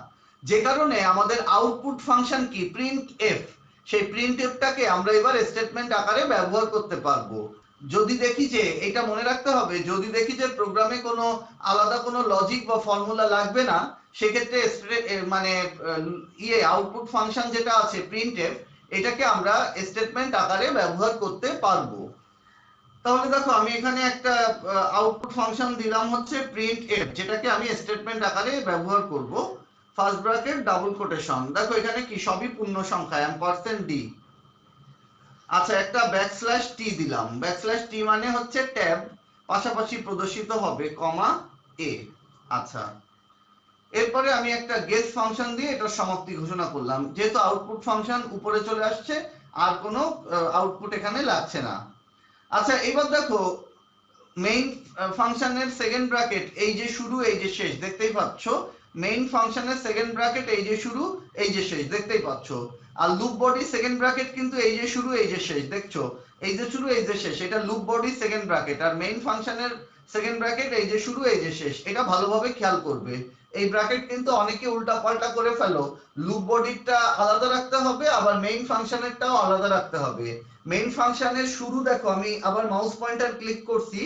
যে কারণে আমাদের আউটপুট ফাংশন কি প্রিন্ট এফ, সেই প্রিন্ট এফটাকে আমরা এবার স্টেটমেন্ট আকারে ব্যবহার করতে পারবো। যদি দেখি যে, এটা মনে রাখতে হবে, যদি দেখি যে প্রোগ্রামে কোনো আলাদা কোনো লজিক বা ফর্মুলা লাগবে না, সেক্ষেত্রে মানে আউটপুট ফাংশন যেটা আছে প্রিন্ট এফ, এটাকে আমরা স্টেটমেন্ট আকারে ব্যবহার করতে পারবো। তাহলে দেখো আমি এখানে একটা আউটপুট ফাংশন দিলাম হচ্ছে প্রিন্ট এফ, যেটাকে আমি স্টেটমেন্ট আকারে ব্যবহার করব। ফার্স্ট ব্র্যাকেট ডাবল কোটেশন, দেখো এখানে কি সবই পূর্ণ সংখ্যা %d। আচ্ছা, একটা ব্যাকস্ল্যাশ টি দিলাম, ব্যাকস্ল্যাশ টি মানে হচ্ছে ট্যাব, পাশাপাশি প্রদর্শিত হবে কমা এ। আচ্ছা, এরপরে আমি একটা গেস ফাংশন দিয়ে এটার সমাপ্তি ঘোষণা করলাম, যেহেতু আউটপুট ফাংশন উপরে চলে আসছে, আর কোনো আউটপুট এখানে লাগছে না। আচ্ছা, এবার দেখো মেইন ফাংশনের সেকেন্ড ব্র্যাকেট এই যে শুরু এই যে শেষ, দেখতেই পাচ্ছ। মেইন ফাংশনের সেকেন্ড ব্র্যাকেট এই যে শুরু এই যে শেষ, দেখতেই পাচ্ছ। আর লুপ বডি সেকেন্ড ব্র্যাকেট কিন্তু এই যে শুরু এই যে শেষ, দেখছো, এই যে শুরু এই যে শেষ, এটা লুপ বডি সেকেন্ড ব্র্যাকেট। আর মেইন ফাংশনের সেকেন্ড ব্র্যাকেট এই যে শুরু এই যে শেষ, এটা ভালোভাবে খেয়াল করবে। এই ব্র্যাকেট কিন্তু অনেকে উল্টা পাল্টা করে ফেলো, লুপ বডিটা আলাদা রাখতে হবে, আবার মেইন ফাংশনেরটাও আলাদা রাখতে হবে। মেইন ফাংশনের শুরু দেখো, আমি আবার মাউস পয়েন্টার ক্লিক করছি,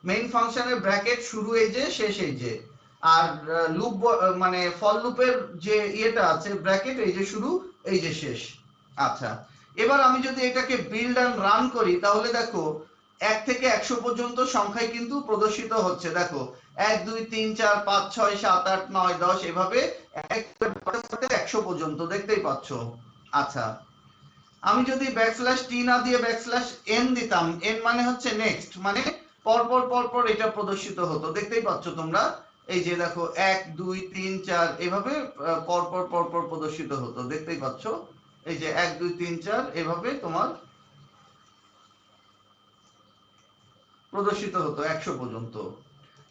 মেইন ফাংশনের ব্র্যাকেট শুরু এই যে শেষ এই যে, আর লুপ মানে ফর লুপের যে ইয়েটা আছে ব্র্যাকেট এই যে শুরু এই যে শেষ। আচ্ছা, এবার আমি যদি এটাকে বিল্ড এন্ড রান করি, তাহলে দেখো 1 থেকে 100 পর্যন্ত সংখ্যায় কিন্তু প্রদর্শিত হচ্ছে। দেখো 1 2 3 4 5 6 7 8 9 10 এভাবে 100 পর্যন্ত, দেখতেই পাচ্ছ। আচ্ছা, আমি যদি ব্যাকস্ল্যাশ টি না দিয়ে ব্যাকস্ল্যাশ এন দিতাম, এন মানে হচ্ছে নেক্সট, মানে পরপর পরপর এটা প্রদর্শিত হতো, দেখতেই পাচ্ছ তোমরা। এই যে দেখো 1 2 3 4 এভাবে পরপর পরপর প্রদর্শিত হতো, দেখতেই পাচ্ছ। এই যে 1 2 3 4 এভাবে তোমার প্রদর্শিত হতো 100 পর্যন্ত।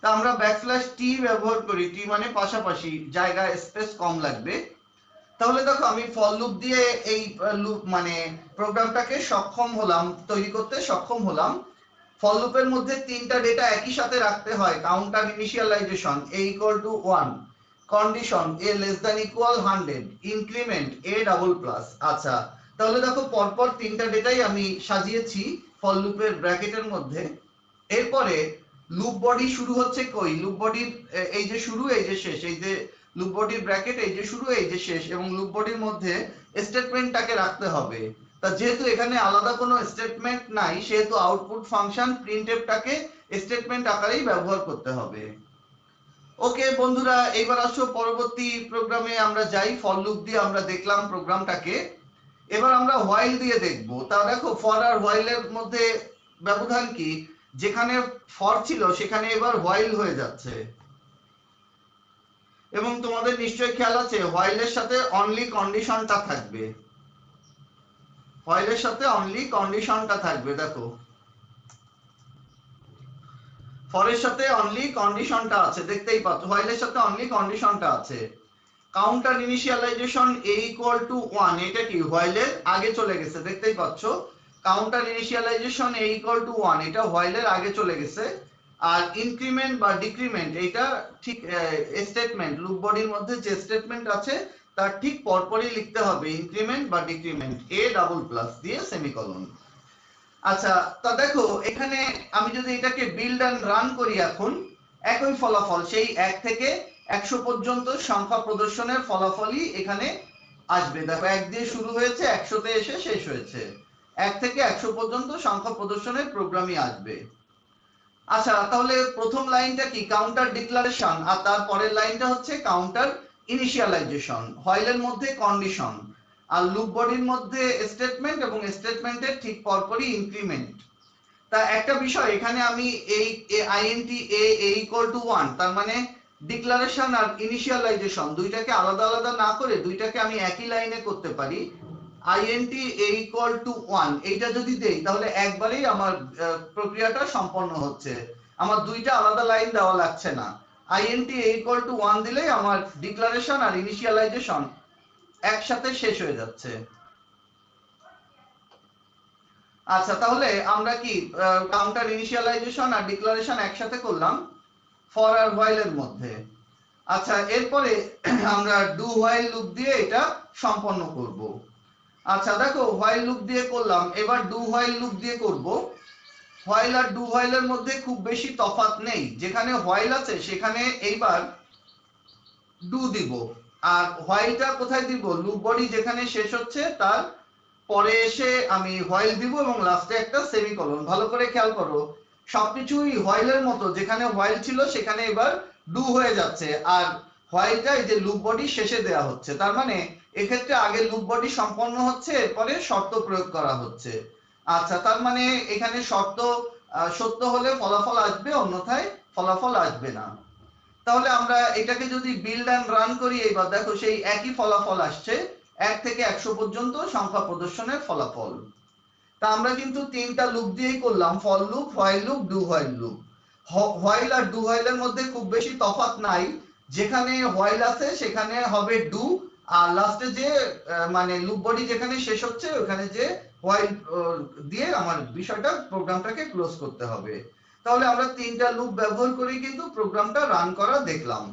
তা আমরা ব্যাকস্ল্যাশ টি ব্যবহার করি, টি মানে পাশাপাশি, জায়গায় স্পেস কম লাগবে। তাহলে দেখো আমি ফর লুপ দিয়ে এই লুপ মানে প্রোগ্রামটাকে তৈরি করতে সক্ষম হলাম। ফর লুপের মধ্যে তিনটা ডেটা একই সাথে রাখতে হয়, counter initialisation a equal to 1, condition a less than equal 100, increment a double plus. আচ্ছা, তাহলে দেখো পরপর তিনটা ডেটাই আমি সাজিয়েছি ফর লুপের ব্র্যাকেটের মধ্যে। এরপরে লুপ বডি শুরু হচ্ছে কই, লুপ বডির এই যে শুরু এই যে শেষ, এই যে লুপ বডির ব্র্যাকেট এই যে শুরু এই যে শেষ, এবং লুপ বডির মধ্যে স্টেটমেন্টটাকে রাখতে হবে। তা যেহেতু এখানে আলাদা কোনো স্টেটমেন্ট নাই, সেহেতু আউটপুট ফাংশন প্রিন্টএফটাকে স্টেটমেন্ট আকারেই ব্যবহার করতে হবে। ওকে বন্ধুরা, এইবার আসো পরবর্তী প্রোগ্রামে আমরা যাই। ফর লুপ দিয়ে আমরা দেখলাম প্রোগ্রামটাকে, এবার আমরা হোয়াইল দিয়ে দেখব। তা দেখো ফর আর হোয়াইলের মধ্যে ব্যবধান কি, যেখানে ফর ছিল সেখানে এবার হোয়াইল হয়ে যাচ্ছে। এবং তোমাদের নিশ্চয়ই খেয়াল আছে হোয়াইলের সাথে অনলি কন্ডিশনটা থাকবে, হোয়াইলের সাথে অনলি কন্ডিশনটা থাকবে। দেখো ফরের সাথে অনলি কন্ডিশনটা আছে, দেখতেই পাচ্ছ হোয়াইলের সাথে অনলি কন্ডিশনটা আছে। Counter initialisation a equal to 1, এটা কি হোয়াইলের আগে চলে গেছে, দেখতেই পাচ্ছ counter initialisation a equal to 1 এটা হোয়াইলের আগে চলে গেছে। আর ইনক্রিমেন্ট বা ডিক্রিমেন্ট এটা ঠিক স্টেটমেন্ট লুপ বডির মধ্যে যে স্টেটমেন্ট আছে তার ঠিক পরপরই লিখতে হবে ইনক্রিমেন্ট বা ডিক্রিমেন্ট a ডাবল প্লাস দিয়ে সেমিকোলন। আচ্ছা তা দেখো এখানে আমি যদি এটাকে বিল্ড এন্ড রান করি এখন একই ফলাফল, সেই 1 থেকে 100 পর্যন্ত সংখ্যা প্রদর্শনের ফলাফলই এখানে আসবে। দেখো 1 দিয়ে শুরু হয়েছে 100 তে এসে শেষ হয়েছে, 1 থেকে 100 পর্যন্ত সংখ্যা প্রদর্শনের প্রোগ্রামই আসবে। আচ্ছা তাহলে প্রথম লাইনটা কি কাউন্টার ডিক্লারেশন, আর তার পরের লাইনটা হচ্ছে কাউন্টার ইনিশিয়ালাইজেশন, হোয়াইলের মধ্যে কন্ডিশন আর লুপ বডির মধ্যে স্টেটমেন্ট এবং স্টেটমেন্টের ঠিক পরপরই ইনক্রিমেন্ট। তা একটা বিষয় এখানে আমি এই আইএনটি এ ইকুয়াল টু 1 তার মানে ডিক্লারেশন আর ইনিশিয়ালাইজেশন দুইটাকে আলাদা আলাদা না করে দুইটাকে আমি একই লাইনে করতে পারি। আইএনটি এ ইকুয়াল টু 1 এইটা যদি দেই তাহলে একবারেই আমার প্রক্রিয়াটা সম্পন্ন হচ্ছে, আমার দুইটা আলাদা লাইন দেওয়া লাগছে না। আইএনটি এ ইকুয়াল টু 1 দিলেই আমার ডিক্লারেশন আর ইনিশিয়ালাইজেশন একসাথে শেষ হয়ে যাচ্ছে। আচ্ছা তাহলে আমরা কি কাউন্টার ইনিশিয়ালাইজেশন আর ডিক্লারেশন একসাথে করলাম ফর আর হোয়াইল এর মধ্যে। আচ্ছা এরপরে আমরা ডু হোয়াইল লুপ দিয়ে এটা সম্পন্ন করব। আচ্ছা দেখো হোয়াইল লুপ দিয়ে করলাম, এবার ডু হোয়াইল লুপ দিয়ে করব। হোয়াইল আর ডু হোয়াইল এর মধ্যে খুব বেশি তফাৎ নেই, যেখানে হোয়াইল আছে সেখানে এইবার ডু দিব, আর হোয়াইলটা কোথায় দিব লুপ বডি যেখানে শেষ হচ্ছে তার পরে এসে আমি হোয়াইল দিব এবং লাস্টে একটা সেমিকোলন। ভালো করে খেয়াল করো সবকিছুই হোয়াইলের মতো, যেখানে হোয়াইল ছিল সেখানে এবার ডু হয়ে যাচ্ছে, আর হোয়াইলটা এই যে লুপ বডি শেষে দেয়া হচ্ছে, তার মানে এক্ষেত্রে আগে লুপ বডি সম্পন্ন হচ্ছে এরপরে শর্ত প্রয়োগ করা হচ্ছে। আচ্ছা তার মানে এখানে শর্ত সত্য হলে ফলাফল আসবে, অন্যথায় ফলাফল আসবে না। তাহলে আমরা এটাকে যদি বিল্ড এন্ড রান করি এবার দেখো সেই একই ফলাফল আসছে 1 থেকে 100 পর্যন্ত সংখ্যা প্রদর্শনের ফলাফল। তা আমরা কিন্তু তিনটা লুপ দিয়েই করলাম, for loop, while loop, do while loop. While আর ডু হোয়াইলের মধ্যে খুব বেশি তফাৎ নাই, যেখানে হোয়াইল আছে সেখানে হবে ডু, আর লাস্টে যে মানে লুপ বডি যেখানে শেষ হচ্ছে ওখানে যে হোয়াইল দিয়ে আমার বিষয়টা প্রোগ্রামটাকে ক্লোজ করতে হবে। তাহলে আমরা তিনটা লুপ ব্যবহার করে কিন্তু প্রোগ্রামটা রান করা দেখলাম।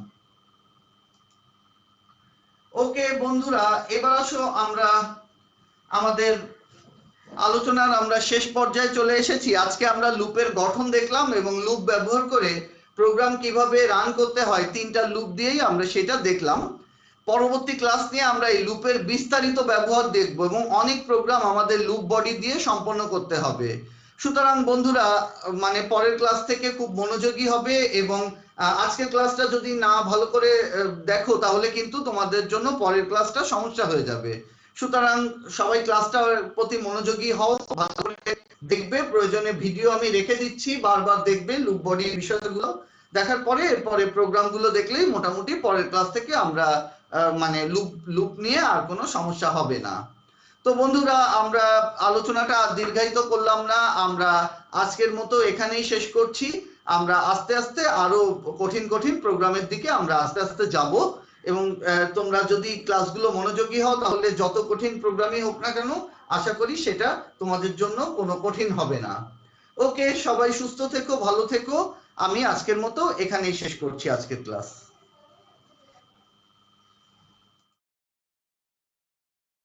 ওকে বন্ধুরা এবার আসো আমরা আমাদের আলোচনার আমরা শেষ পর্যায়ে চলে এসেছি। আজকে আমরা লুপের গঠন দেখলাম এবং লুপ ব্যবহার করে প্রোগ্রাম কিভাবে রান করতে হয় তিনটা লুপ দিয়েই আমরা সেটা দেখলাম। পরবর্তী ক্লাস নিয়ে আমরা এই লুপের বিস্তারিত ব্যবহার দেখব এবং অনেক প্রোগ্রাম আমাদের লুপ বডি দিয়ে সম্পন্ন করতে হবে। সুতরাং বন্ধুরা মানে পরের ক্লাস থেকে খুব মনোযোগী হবে এবং আজকের ক্লাসটা যদি না ভালো করে দেখো তাহলে কিন্তু তোমাদের জন্য পরের ক্লাসটা সমস্যা হয়ে যাবে। সুতরাং সবাই ক্লাসটার প্রতি মনোযোগী হও, ভালো করে দেখবে, প্রয়োজনে ভিডিও আমি রেখে দিচ্ছি, বারবার দেখবে লুপ বডির বিষয়গুলো দেখার পরে এরপরে প্রোগ্রামগুলো দেখলেই মোটামুটি পরের ক্লাস থেকে আমরা মানে লুপ নিয়ে আর কোনো সমস্যা হবে না। তো বন্ধুরা আমরা আলোচনাটা দীর্ঘায়িত করলাম না, আমরা আজকের মতো এখানেই শেষ করছি। আমরা আস্তে আস্তে আরো কঠিন কঠিন প্রোগ্রামের দিকে আমরা আস্তে আস্তে যাব এবং তোমরা যদি ক্লাসগুলো মনোযোগী হও তাহলে যত কঠিন প্রোগ্রামই হোক না কেন আশা করি সেটা তোমাদের জন্য কোনো কঠিন হবে না। ওকে সবাই সুস্থ থেকো, ভালো থেকো। আমি আজকের মতো এখানেই শেষ করছি আজকের ক্লাস।